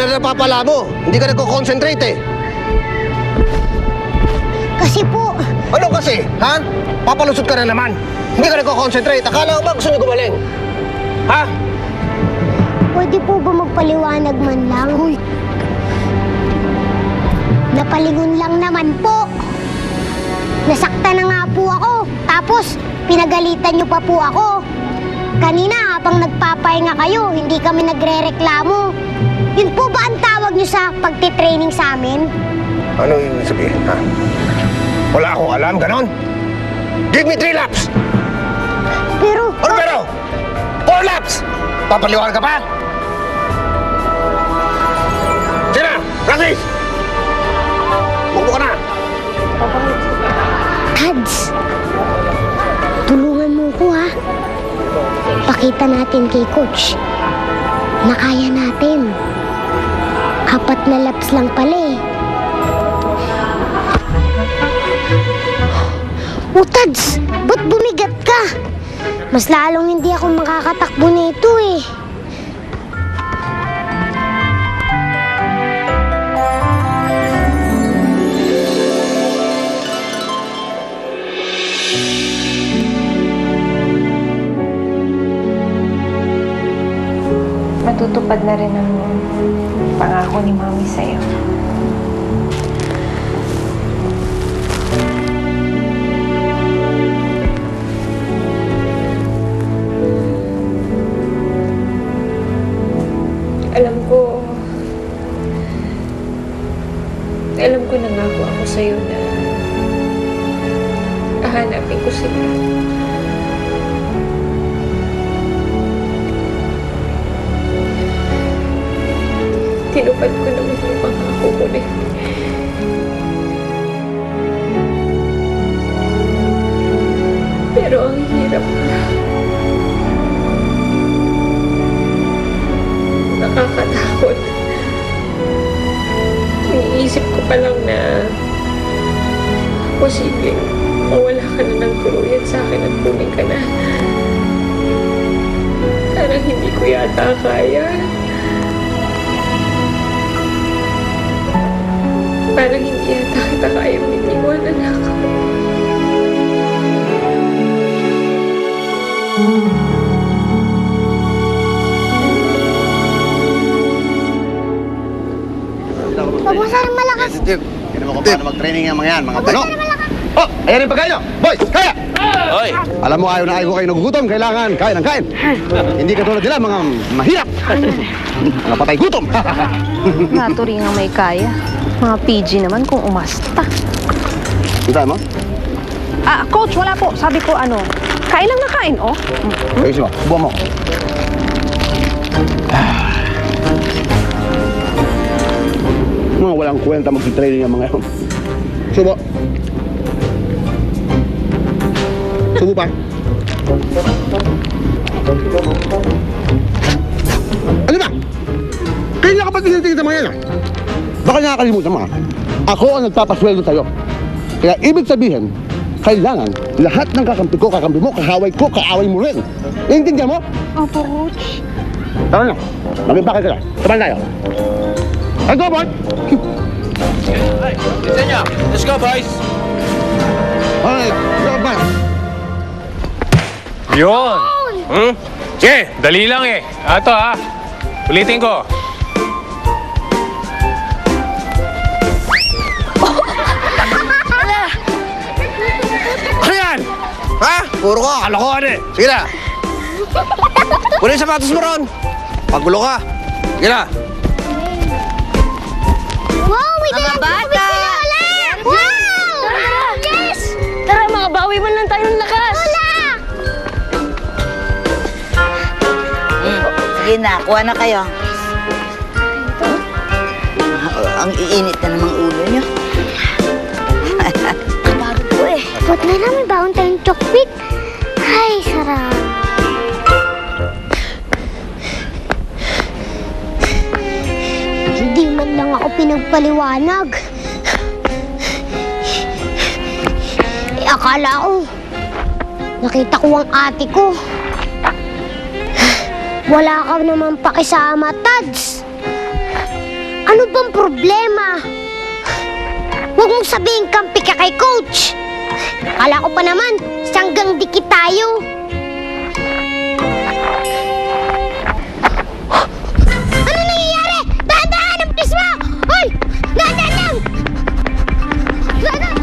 na napapala mo. Hindi ka nagko-concentrate eh. Kasi po, Ano kasi, ha? Papalusot ka na naman. Hindi ka nagko-concentrate. Akala ko ba gusto niyo gumaling? Ha? pwede po ba magpaliwanag man lang? Uy. Napalingon lang naman po. Nasaktan na nga po ako. Tapos, pinagalitan niyo pa po ako. Kanina, habang nagpapahinga kayo, hindi kami nagre-reklamo. Yun po ba ang tawag niyo sa pagtitraining sa amin? Ano yung sabihin, ha? Wala akong alam, ganon? Give me 3 laps! Pero... Ano pero? 4 laps! Papaliwanag ka pa? Sige na! Practice! Bukbo ka na! Tads, tulungan mo ko ha. Pakita natin kay Coach na kaya natin. 4 na laps lang pala eh. Oh, Tads, ba't bumigat ka? Mas lalong hindi ako makakatakbo nito eh. Matutupad na rin ang pangako ni Mami sa'yo. Alam ko nangako ako sa'yo na hahanapin ko sila. Tinupad ko naman yung pangako ko na yun. Pero ang hirap na. Nakakatakot. Iniisip ko pa lang na posibleng mawala ka na ng tuluyan sa akin at kunin ka na. Parang hindi ko yata kaya. Parang hindi yata kita kayang bitiwan, anak. Huwag mo sana malakas. Steve, hindi mo kung paano mag-training yung mga yan, mga Huwag mo bano. sana malakas. Oh, ayan yung pagkain nyo. Boys, kaya! Hoy! Alam mo, ayaw na ayaw ko kayo nagugutom. Kailangan kain ng kain. Hindi katulad nila, mga mahirap. Mga patay gutom. Naturi nga may kaya. Mga PG naman kung umasta. Kita mo? Ah, coach, wala po. Sabi ko kain lang na kain, oh. Ayusin mo, buwan mo. Mga walang kwenta mag-training yung mga yan. Subo. Subo pa. Ano ba? Kailan ka pa tingin sa mga yan, ah? Baka nakakalimutan mo, ah. Ako ang nagpapasweldo sa'yo. Kaya ibig sabihin, kailangan lahat ng kakampi ko, kakampi mo, kaaway mo rin. Naiintindihan mo? Opo, coach. Tara na. Mag-impake ka na. Taban tayo. Let's go, boy! Listen nyo! Let's go, boys! Alright, go, boy! Yun! Sige, dali lang eh. Ato ha. Ulitin ko. Ano yan? Ha? Puro ka, kalokohan eh. Sige na. Kunin yung sapatos mo ron. Pagulo ka. Sige na. Wow, may dalawang tubig sila ulit! Wow! Yes! Tara, mga bawi man lang tayo ng lakas. Wala! Sige na, kuha na kayo. Ang iinit na namang ulo nyo. Bago po eh. Ba't na namin baon tayong chokpik? Ay, sarap. Hindi man lang ako pinagpaliwanag. Akala ko, nakita ko ang ate ko. Wala ka naman pakisama, Tads. Ano bang problema? Huwag mong sabihin kampi ka kay Coach. Akala ko pa naman, sanggang dikit tayo. Ano nangyayari? Dahan-dahan ang please mo! Hoy! Dahan-dahan lang! Dahan-dahan!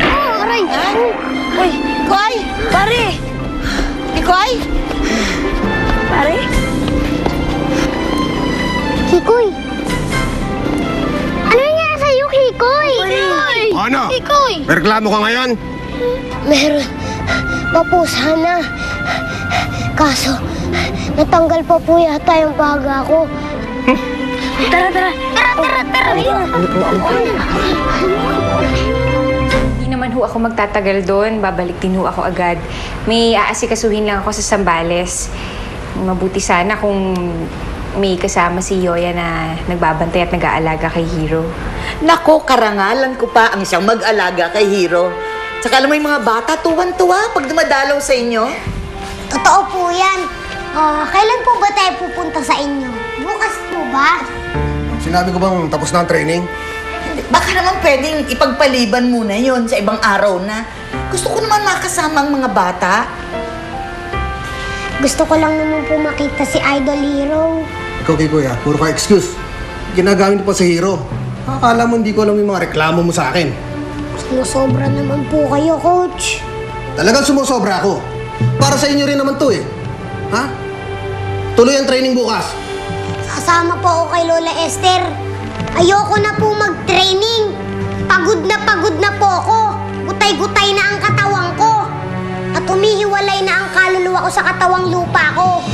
Oh, aray! Uy, Koy! Pare! Ikoy! Pare? Kikoy! Ano nangyari sa'yo, Kikoy? Ano? Kikoy! May reklamo ka ngayon? Meron pa po sana. Kaso, natanggal pa po yata yung baga ko. Tara! Hindi naman ho ako magtatagal doon. Babalik din ho ako agad. May aasikasuhin lang ako sa Sambales. Mabuti sana kung may kasama si Yoya na nagbabantay at nag-aalaga kay Hero. Nako, karangalan ko pa ang siyang mag-alaga kay Hero. Saka alam mo yung mga bata, tuwan-tuwa pag dumadalaw sa inyo. Totoo po yan. Kailan po ba tayo pupunta sa inyo? Bukas po ba? Sinabi ko bang tapos na ang training? Baka naman pwedeng ipagpaliban muna yon sa ibang araw na. Gusto ko naman makasama ang mga bata. Gusto ko lang naman po makita si Idol Hero. Ikaw kay Kuya, puro ka excuse. Ginagamit pa sa Hero. Akala mo hindi ko alam yung mga reklamo mo sa akin. Sumusobra naman po kayo, Coach. Talagang sumusobra ako. Para sa inyo rin naman to eh. Ha? Tuloy ang training bukas. Sasama po ako kay Lola Esther. Ayoko na po mag-training. Pagod na po ako. Gutay-gutay na ang katawan ko. At humihiwalay na ang kaluluwa ko sa katawang lupa ko.